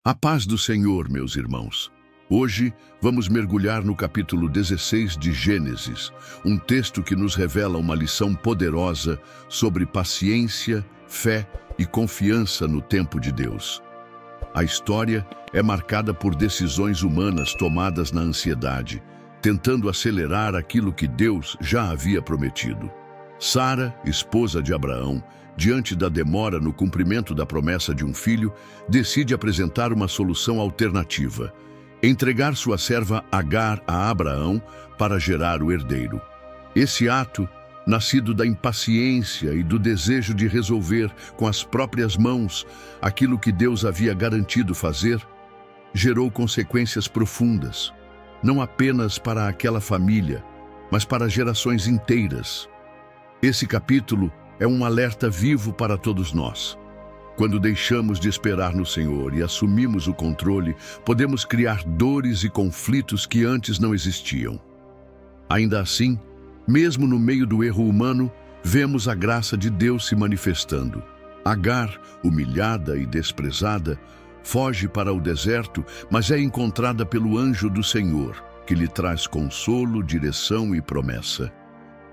A paz do Senhor, meus irmãos. Hoje vamos mergulhar no capítulo 16 de Gênesis, um texto que nos revela uma lição poderosa sobre paciência, fé e confiança no tempo de Deus. A história é marcada por decisões humanas tomadas na ansiedade, tentando acelerar aquilo que Deus já havia prometido. Sara, esposa de Abraão, diante da demora no cumprimento da promessa de um filho, decide apresentar uma solução alternativa: entregar sua serva Agar a Abraão para gerar o herdeiro. Esse ato, nascido da impaciência e do desejo de resolver com as próprias mãos aquilo que Deus havia garantido fazer, gerou consequências profundas, não apenas para aquela família, mas para gerações inteiras. Esse capítulo é um alerta vivo para todos nós. Quando deixamos de esperar no Senhor e assumimos o controle, podemos criar dores e conflitos que antes não existiam. Ainda assim, mesmo no meio do erro humano, vemos a graça de Deus se manifestando. Agar, humilhada e desprezada, foge para o deserto, mas é encontrada pelo anjo do Senhor, que lhe traz consolo, direção e promessa.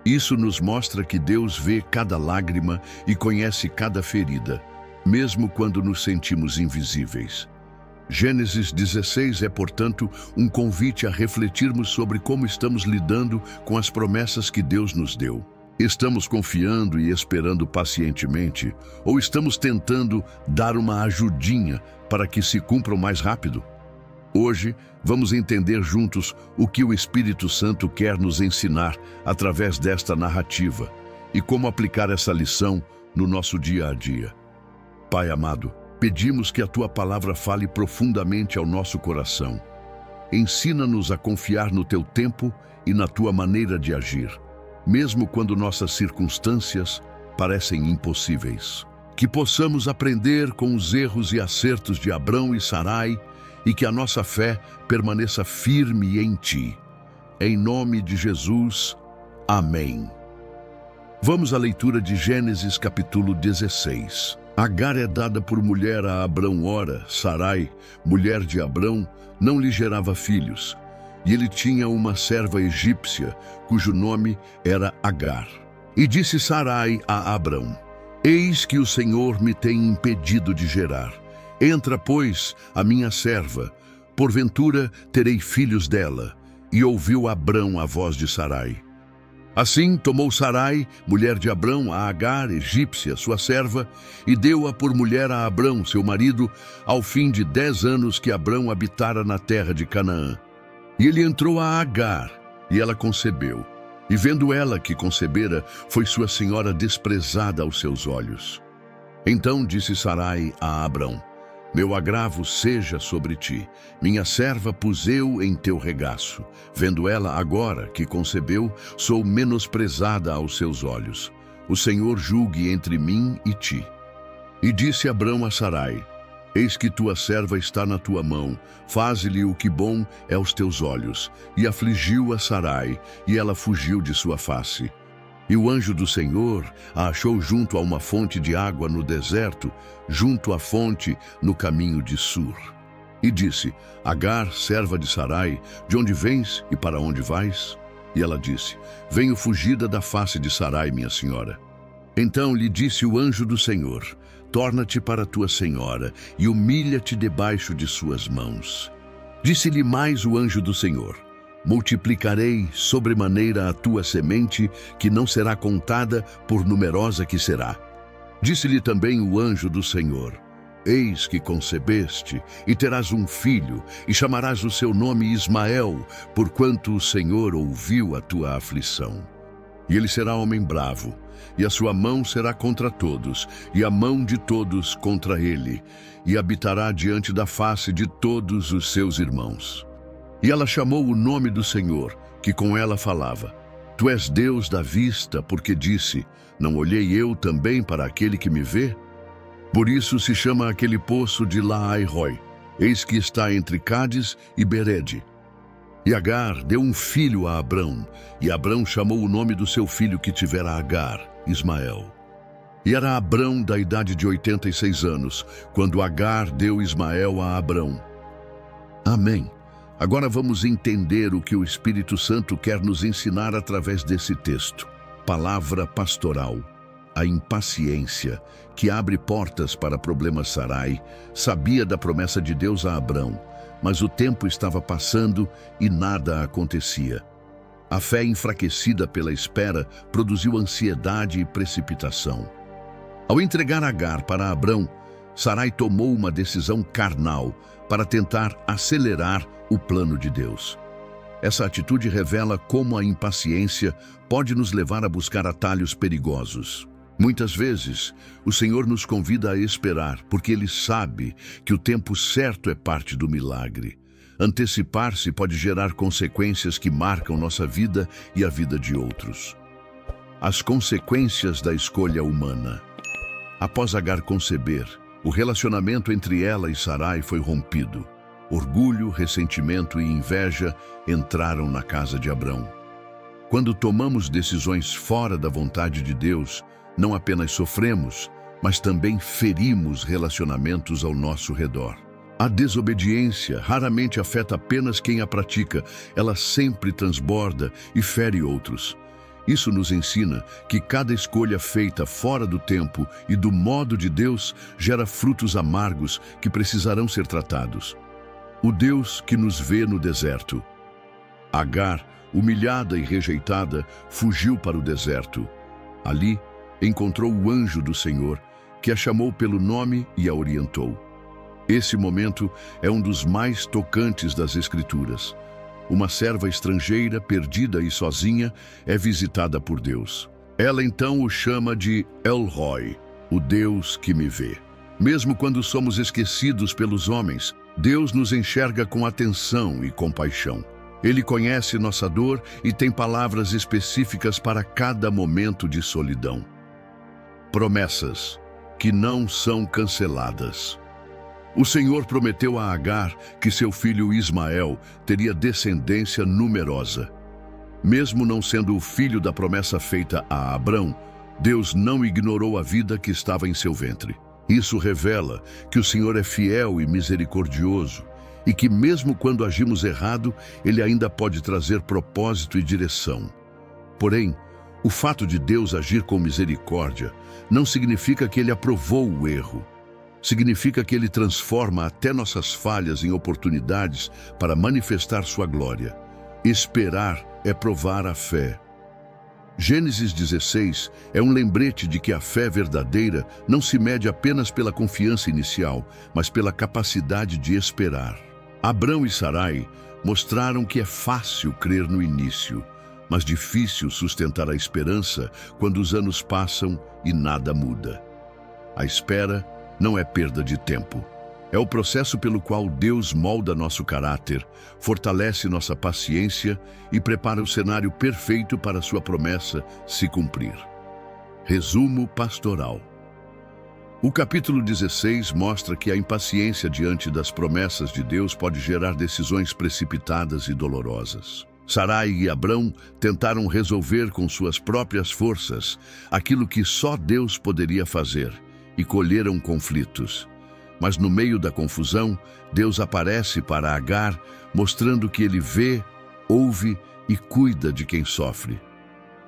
Isso nos mostra que Deus vê cada lágrima e conhece cada ferida, mesmo quando nos sentimos invisíveis. Gênesis 16 é, portanto, um convite a refletirmos sobre como estamos lidando com as promessas que Deus nos deu. Estamos confiando e esperando pacientemente, ou estamos tentando dar uma ajudinha para que se cumpram mais rápido? Hoje, vamos entender juntos o que o Espírito Santo quer nos ensinar através desta narrativa e como aplicar essa lição no nosso dia a dia. Pai amado, pedimos que a Tua palavra fale profundamente ao nosso coração. Ensina-nos a confiar no Teu tempo e na Tua maneira de agir, mesmo quando nossas circunstâncias parecem impossíveis. Que possamos aprender com os erros e acertos de Abrão e Sarai e que a nossa fé permaneça firme em Ti. Em nome de Jesus, amém. Vamos à leitura de Gênesis capítulo 16. Agar é dada por mulher a Abrão. Ora, Sarai, mulher de Abrão, não lhe gerava filhos, e ele tinha uma serva egípcia, cujo nome era Agar. E disse Sarai a Abrão: Eis que o Senhor me tem impedido de gerar. Entra, pois, a minha serva, porventura terei filhos dela. E ouviu Abrão a voz de Sarai. Assim tomou Sarai, mulher de Abrão, a Agar, egípcia, sua serva, e deu-a por mulher a Abrão, seu marido, ao fim de 10 anos que Abrão habitara na terra de Canaã. E ele entrou a Agar, e ela concebeu. E vendo ela que concebera, foi sua senhora desprezada aos seus olhos. Então disse Sarai a Abrão: Meu agravo seja sobre ti, minha serva pus eu em teu regaço. Vendo ela agora que concebeu, sou menosprezada aos seus olhos. O Senhor julgue entre mim e ti. E disse Abrão a Sarai: Eis que tua serva está na tua mão, faze-lhe o que bom é aos teus olhos. E afligiu a Sarai, e ela fugiu de sua face. E o anjo do Senhor a achou junto a uma fonte de água no deserto, junto à fonte no caminho de Sur. E disse: Agar, serva de Sarai, de onde vens e para onde vais? E ela disse: Venho fugida da face de Sarai, minha senhora. Então lhe disse o anjo do Senhor: Torna-te para tua senhora e humilha-te debaixo de suas mãos. Disse-lhe mais o anjo do Senhor: Multiplicarei sobremaneira a tua semente, que não será contada por numerosa que será. Disse-lhe também o anjo do Senhor: Eis que concebeste, e terás um filho, e chamarás o seu nome Ismael, porquanto o Senhor ouviu a tua aflição. E ele será homem bravo, e a sua mão será contra todos, e a mão de todos contra ele, e habitará diante da face de todos os seus irmãos. E ela chamou o nome do Senhor, que com ela falava: Tu és Deus da vista, porque disse: Não olhei eu também para aquele que me vê? Por isso se chama aquele poço de Laai-roi, eis que está entre Cádiz e Berede. E Agar deu um filho a Abrão, e Abrão chamou o nome do seu filho que tivera Agar, Ismael. E era Abrão da idade de 86 anos, quando Agar deu Ismael a Abrão. Amém. Agora vamos entender o que o Espírito Santo quer nos ensinar através desse texto. Palavra pastoral. A impaciência, que abre portas para problemas. Sarai sabia da promessa de Deus a Abrão, mas o tempo estava passando e nada acontecia. A fé enfraquecida pela espera produziu ansiedade e precipitação. Ao entregar Agar para Abrão, Sarai tomou uma decisão carnal para tentar acelerar o plano de Deus. Essa atitude revela como a impaciência pode nos levar a buscar atalhos perigosos. Muitas vezes, o Senhor nos convida a esperar, porque Ele sabe que o tempo certo é parte do milagre. Antecipar-se pode gerar consequências que marcam nossa vida e a vida de outros. As consequências da escolha humana. Após Agar conceber, o relacionamento entre ela e Sarai foi rompido. Orgulho, ressentimento e inveja entraram na casa de Abrão. Quando tomamos decisões fora da vontade de Deus, não apenas sofremos, mas também ferimos relacionamentos ao nosso redor. A desobediência raramente afeta apenas quem a pratica, ela sempre transborda e fere outros. Isso nos ensina que cada escolha feita fora do tempo e do modo de Deus gera frutos amargos que precisarão ser tratados. O Deus que nos vê no deserto. Agar, humilhada e rejeitada, fugiu para o deserto. Ali, encontrou o anjo do Senhor, que a chamou pelo nome e a orientou. Esse momento é um dos mais tocantes das Escrituras. Uma serva estrangeira, perdida e sozinha, é visitada por Deus. Ela então o chama de El Roi, o Deus que me vê. Mesmo quando somos esquecidos pelos homens, Deus nos enxerga com atenção e compaixão. Ele conhece nossa dor e tem palavras específicas para cada momento de solidão. Promessas que não são canceladas. O Senhor prometeu a Agar que seu filho Ismael teria descendência numerosa. Mesmo não sendo o filho da promessa feita a Abrão, Deus não ignorou a vida que estava em seu ventre. Isso revela que o Senhor é fiel e misericordioso, e que mesmo quando agimos errado, Ele ainda pode trazer propósito e direção. Porém, o fato de Deus agir com misericórdia não significa que Ele aprovou o erro. Significa que Ele transforma até nossas falhas em oportunidades para manifestar sua glória. Esperar é provar a fé. Gênesis 16 é um lembrete de que a fé verdadeira não se mede apenas pela confiança inicial, mas pela capacidade de esperar. Abrão e Sarai mostraram que é fácil crer no início, mas difícil sustentar a esperança quando os anos passam e nada muda. A espera não é perda de tempo. É o processo pelo qual Deus molda nosso caráter, fortalece nossa paciência e prepara o cenário perfeito para sua promessa se cumprir. Resumo pastoral. O capítulo 16 mostra que a impaciência diante das promessas de Deus pode gerar decisões precipitadas e dolorosas. Sarai e Abrão tentaram resolver com suas próprias forças aquilo que só Deus poderia fazer, e colheram conflitos. Mas no meio da confusão, Deus aparece para Agar, mostrando que Ele vê, ouve e cuida de quem sofre.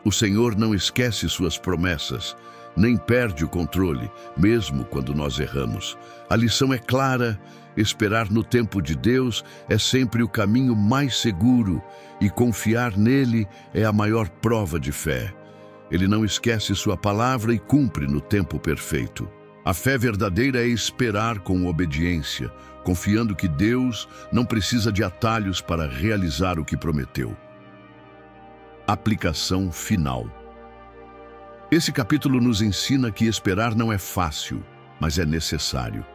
O Senhor não esquece suas promessas, nem perde o controle, mesmo quando nós erramos. A lição é clara: esperar no tempo de Deus é sempre o caminho mais seguro, e confiar nele é a maior prova de fé. Ele não esquece sua palavra e cumpre no tempo perfeito. A fé verdadeira é esperar com obediência, confiando que Deus não precisa de atalhos para realizar o que prometeu. Aplicação final. Esse capítulo nos ensina que esperar não é fácil, mas é necessário.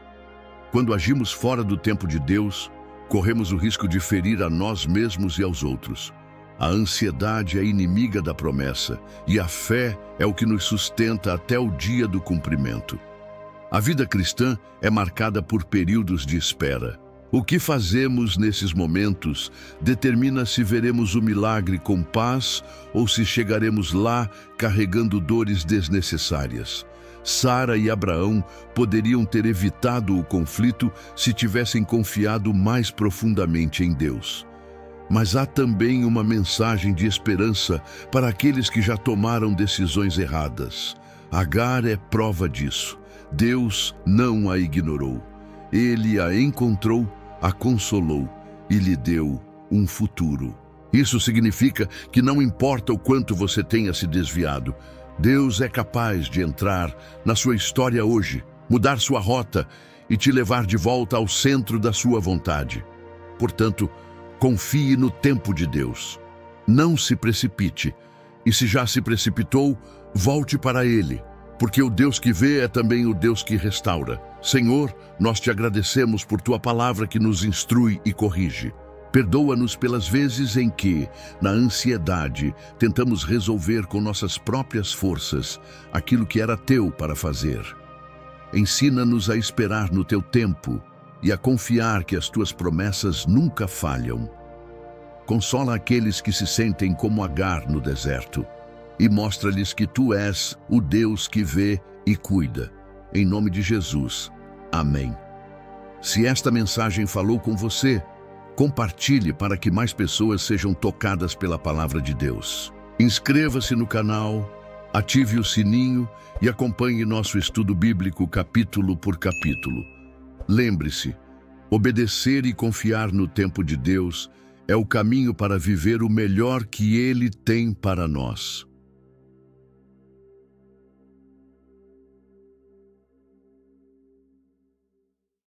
Quando agimos fora do tempo de Deus, corremos o risco de ferir a nós mesmos e aos outros. A ansiedade é inimiga da promessa, e a fé é o que nos sustenta até o dia do cumprimento. A vida cristã é marcada por períodos de espera. O que fazemos nesses momentos determina se veremos o milagre com paz ou se chegaremos lá carregando dores desnecessárias. Sara e Abraão poderiam ter evitado o conflito se tivessem confiado mais profundamente em Deus. Mas há também uma mensagem de esperança para aqueles que já tomaram decisões erradas. Agar é prova disso. Deus não a ignorou. Ele a encontrou, a consolou e lhe deu um futuro. Isso significa que não importa o quanto você tenha se desviado, Deus é capaz de entrar na sua história hoje, mudar sua rota e te levar de volta ao centro da sua vontade. Portanto, confie no tempo de Deus. Não se precipite. E se já se precipitou, volte para Ele, porque o Deus que vê é também o Deus que restaura. Senhor, nós te agradecemos por tua palavra que nos instrui e corrige. Perdoa-nos pelas vezes em que, na ansiedade, tentamos resolver com nossas próprias forças aquilo que era teu para fazer. Ensina-nos a esperar no teu tempo e a confiar que as tuas promessas nunca falham. Consola aqueles que se sentem como Agar no deserto e mostra-lhes que tu és o Deus que vê e cuida. Em nome de Jesus. Amém. Se esta mensagem falou com você, compartilhe para que mais pessoas sejam tocadas pela palavra de Deus. Inscreva-se no canal, ative o sininho e acompanhe nosso estudo bíblico capítulo por capítulo. Lembre-se, obedecer e confiar no tempo de Deus é o caminho para viver o melhor que Ele tem para nós.